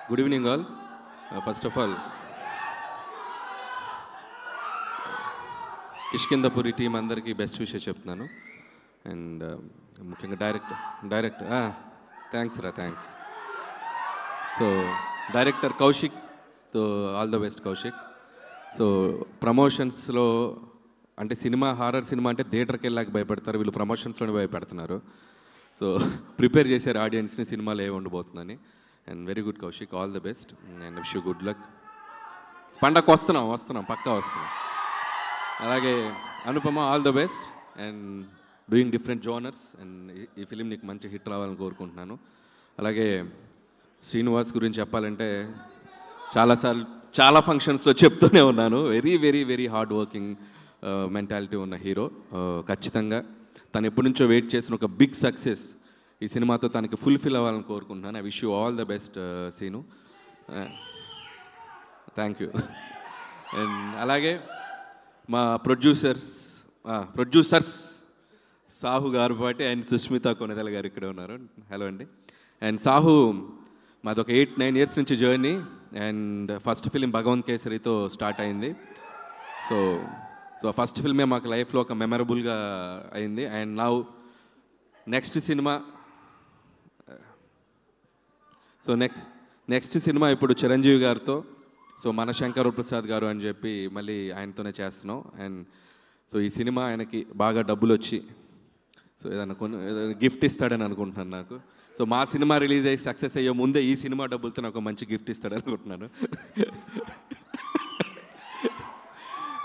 Good evening all. First of all Kishkindhapuri team అందరికీ best విషయం చెప్తున్నాను. అండ్ ముఖ్యంగా director thanks. So director Kaushik, so all the best Kaushik. So ప్రమోషన్స్లో అంటే హారర్ సినిమా అంటే థియేటర్కి వెళ్ళాక భయపడతారు, వీళ్ళు ప్రమోషన్స్లోనే భయపెడుతున్నారు. సో ప్రిపేర్ చేశారు ఆడియన్స్ని సినిమాలో ఏమి ఉండబోతుందని. And very good Kaushik, all the best and wish you good luck. పండగకు వస్తున్నాం పక్కా వస్తున్నాం. అలాగే Anupama, all the best and doing different genres. And ఈ ఫిలిం నీకు మంచి హిట్ రావాలని కోరుకుంటున్నాను. అలాగే శ్రీనివాస్ గురించి చెప్పాలంటే చాలా ఫంక్షన్స్లో చెప్తూనే ఉన్నాను, very very very hard working mentality ఉన్న హీరో. ఖచ్చితంగా తను ఎప్పటి నుంచో వెయిట్ చేసిన ఒక బిగ్ సక్సెస్ ఈ సినిమాతో తనకి ఫుల్ఫిల్ అవ్వాలని కోరుకుంటున్నాను. I wish you all the best Seenu. Thank you. And అలాగే మా ప్రొడ్యూసర్స్ సాహు గారు పాటి అండ్ సుష్మిత కొనదల గారు ఇక్కడ ఉన్నారు. హలో అండి. అండ్ సాహు మాది ఒక 8-9 ఇయర్స్ నుంచి జర్నీ. అండ్ ఫస్ట్ ఫిలిం భగవంత్ కేసరితో స్టార్ట్ అయింది. సో ఫస్ట్ ఫిల్మే మాకు లైఫ్లో ఒక మెమరబుల్గా అయింది. అండ్ నౌ నెక్స్ట్ సినిమా ఇప్పుడు చిరంజీవి గారితో, సో మన శంకర్ ప్రసాద్ గారు అని చెప్పి మళ్ళీ ఆయనతోనే చేస్తున్నాం. అండ్ సో ఈ సినిమా ఆయనకి బాగా డబ్బులు వచ్చి సో ఏదైనా గిఫ్ట్ ఇస్తాడని అనుకుంటున్నాను నాకు. సో మా సినిమా రిలీజ్ అయ్యి సక్సెస్ అయ్యే ముందే ఈ సినిమా డబ్బులతో నాకు మంచి గిఫ్ట్ ఇస్తాడని అనుకుంటున్నాను.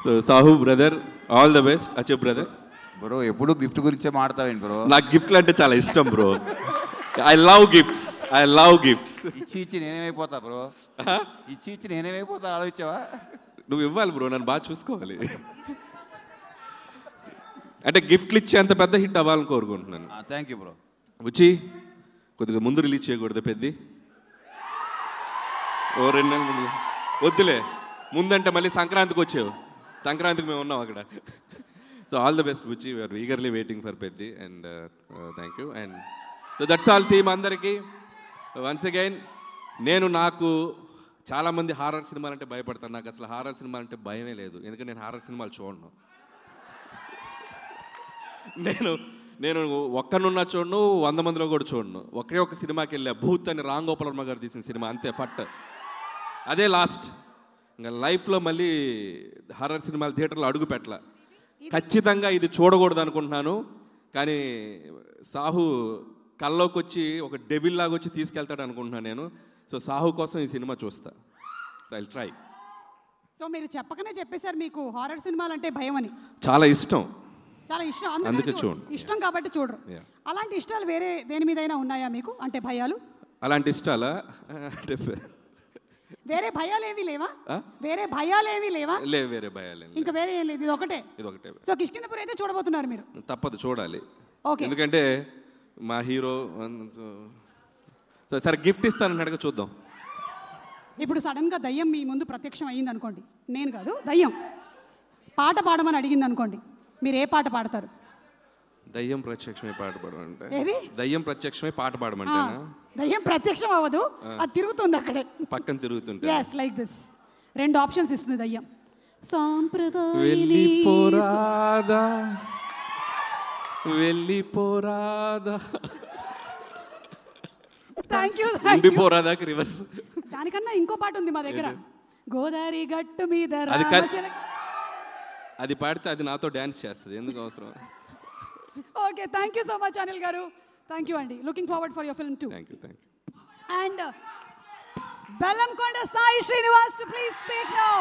So Sahu brother, all the best. అచ్చప్ బ్రదర్. బ్రో ఎప్పుడు గిఫ్ట్ గురించే మాడతావేంటి బ్రో? నాకు గిఫ్ట్లు అంటే చాలా ఇష్టం బ్రో. I love gifts. ఇచ్చి నేనేమైపోతా బ్రో? ఇచ్చి నేనేమైపోతా ఆలోచించావా? నువ్వు ఇవ్వాలి బ్రో, నన్ను బాగా చూసుకోవాలి. అంటే గిఫ్ట్లు ఇచ్చే అంత పెద్ద హిట్ అవ్వాలని కోరుకుంటున్నాను. Thank you bro. వచ్చి కొద్దిగా ముందు రిలీజ్ చేయకూడదు పెద్ది, ఓ 2 నెలల ముందు వద్దులే. ముందంటే మళ్ళీ సంక్రాంతికి వచ్చావు, సంక్రాంతికి మేము ఉన్నాం అక్కడ. So all the best Buchi, we're eagerly waiting for Peddi. And thank you. And so that's all team అందరికీ. వన్స్ అగైన్ నాకు చాలామంది హారర్ సినిమాలు అంటే భయపడతాను. నాకు అసలు హారర్ సినిమాలు అంటే భయమే లేదు, ఎందుకంటే నేను హారర్ సినిమాలు చూడను. నేను ఒక్కనున్నా చూడను, 100 మందిలో కూడా చూడను. ఒకే ఒక సినిమాకి వెళ్ళా, భూత్ అని రామ్ గోపాల్ వర్మ గారు తీసిన సినిమా, అంతే ఫట్, అదే లాస్ట్. ఇంకా లైఫ్లో మళ్ళీ హారర్ సినిమాలు థియేటర్లో అడుగు పెట్టలా. ఖచ్చితంగా ఇది చూడకూడదు అనుకుంటున్నాను, కానీ సాహు కల్లోకి వచ్చి ఒక డెవిల్ లాగా వచ్చి తీసుకెళ్తాడు అనుకుంటున్నాను నేను. సో సాహు కోసం ఈ సినిమా చూస్తా. So I'll try. సో మీరు చెప్పకనే చెప్పేశారు మీకు హారర్ సినిమాలు అంటే భయం అని. చాలా ఇష్టం, అందుకే ఇష్టం కాబట్టి చూడరు. అలాంటి ఇష్టాలు వేరే దేని మీదైనా ఉన్నాయా మీకు? అంటే భయాలు అలాంటి ఇష్టాలా? అంటే వేరే భయాలు ఏవి లేవా? వేరే భయాలు లేవు, వేరే భయాలు ఇంకా వేరే ఏం లేదు, ఇది ఒకటే. సో కిష్కిందపురి అయితే చూడబోతున్నారు మీరు? తప్పదు, చూడాలి. ఓకే, ఎందుకంటే మా హీరో. సరే గిఫ్ట్ ఇస్తానన్నాడుగా, చూద్దాం. ఇప్పుడు సడన్గా దయ్యం మీ ముందు ప్రత్యక్షం అయ్యింది అనుకోండి, నేను కాదు దయ్యం పాట పాడమని అడిగింది అనుకోండి, మీరు ఏ పాట పాడతారు? దయ్యం ప్రత్యక్షమే పాట పాడమంటే? ఏది? దయ్యం ప్రత్యక్షమే పాట పాడమంటే? దయ్యం ప్రత్యక్షం అవ్వదు, అది తిరుగుతుంది అక్కడే, పక్కన తిరుగుతుంటే. yes like this. 2 ఆప్షన్స్ ఇస్తుంది దయ్యం. వెళ్ళిపోరాదా థ్యాంక్ యూ. ఉండిపోరాదాకి రివర్స్. దానికన్నా ఇంకో పాట ఉంది మా దగ్గర, గోదావరి గట్టు మీద. అది పాడితే అది నాతో డ్యాన్స్ చేస్తుంది, ఎందుకు అవసరం? Okay, thank you so much Anil గారు. థ్యాంక్ యూ అండి. Looking forward for your film two. Thank you. And Bellamkonda Sai Srinivas to please speak now.